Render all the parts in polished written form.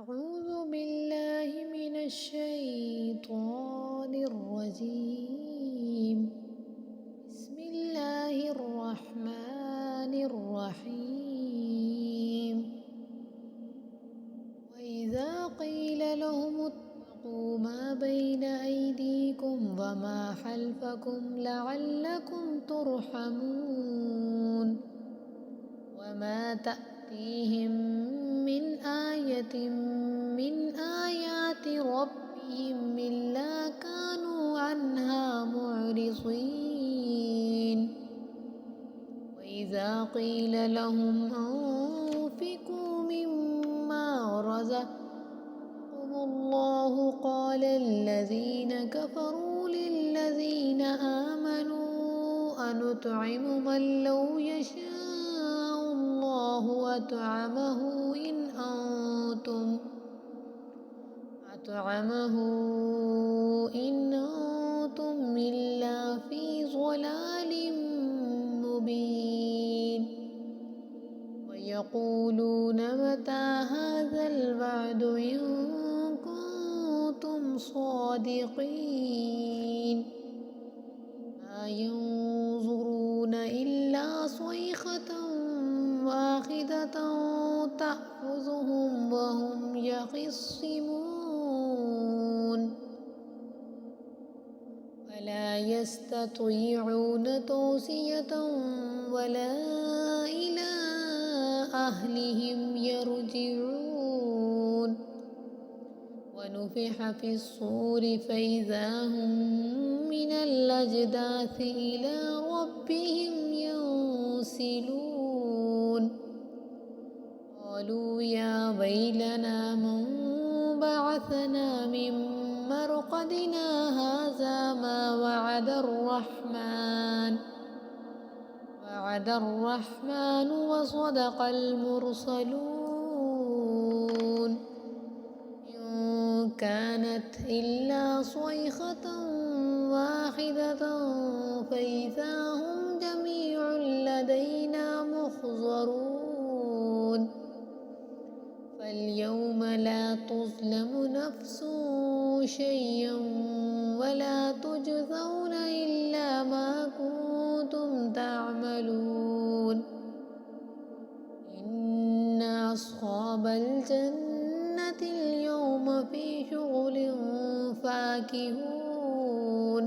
أعوذ بالله من الشيطان الرجيم. بسم الله الرحمن الرحيم. وإذا قيل لهم اتقوا ما بين أيديكم وما خلفكم لعلكم ترحمون وما تأتيهم من آية من آيات ربهم إلا كانوا عنها معرضين. وإذا قيل لهم أنفقوا مما رزقكم الله قال الذين كفروا للذين آمنوا أنطعم من لو يشاء الله أطعمه إن أنتم إلا في ضلال مبين. ويقولون متى هذا الوعد إن كنتم صادقين. ما ينظرون إلا صيحة واحدة تأخذهم وهم يخصمون ولا يستطيعون توصية ولا إلى أهلهم يرجعون. ونفخ في الصور فإذا هم من الأجداث إلى ربهم ينسلون. قالوا يا ويلنا من بعثنا من مرقدنا هذا ما وعد الرحمن وصدق المرسلون. إن كانت إلا صيحة واحدة فإذا هم جميع لدينا محضرون. فاليوم لا تظلم نفس شيئا ولا تجزون إلا ما كنتم تعملون. إن أصحاب الجنة اليوم في شغل فاكهون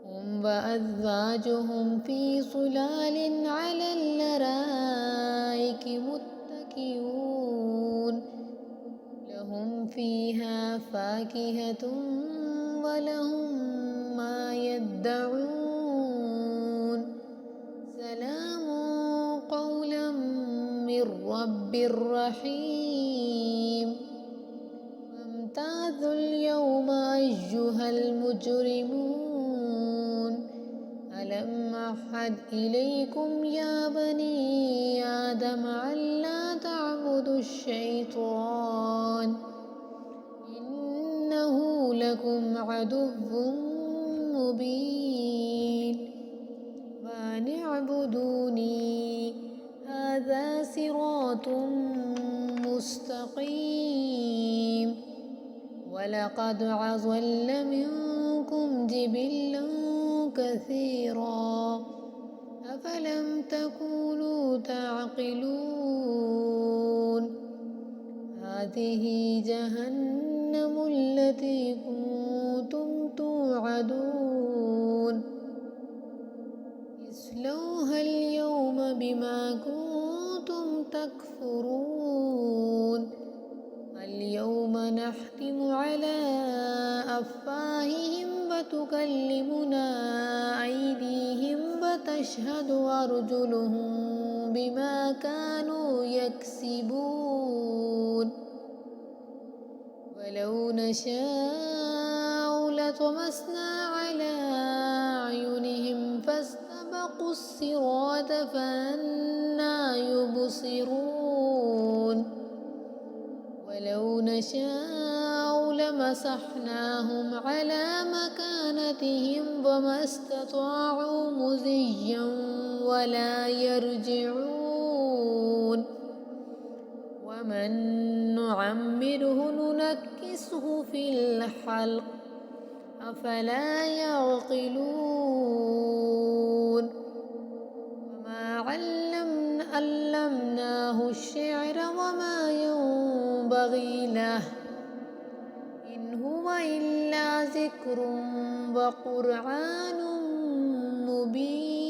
هم وأزواجهم في ظلال على الأرائك متكئون. لهم فيها فاكهة ولهم ما يدعون. سلام قولا من رب رحيم. وامتازوا اليوم أيها المجرمون. ألم أعهد إليكم يا بني آدم ألا تعبدوا الشيطان إنه لكم عدو مبين. وأن اعبدوني هذا صراط مستقيم. ولقد أضل منكم جبلا كثيرا أفلم تكونوا تعقلون. هذه جهنم التي كنتم توعدون اصلوها اليوم بما كنتم تكفرون. اليوم نختم على أفواههم وتكلمنا أيديهم وتشهد أرجلهم بما كانوا يكسبون. ولو نشاء لطمسنا على أعينهم فاستبقوا الصراط فأنى يبصرون. ولو نشاء لمسحناهم على مكانتهم وما استطاعوا مضيا ولا يرجعون. ومن نعمره ننكسه في الخلق أفلا يعقلون وما علمناه الشعر وما ينبغي له إن هو إلا ذكر وقرآن مبين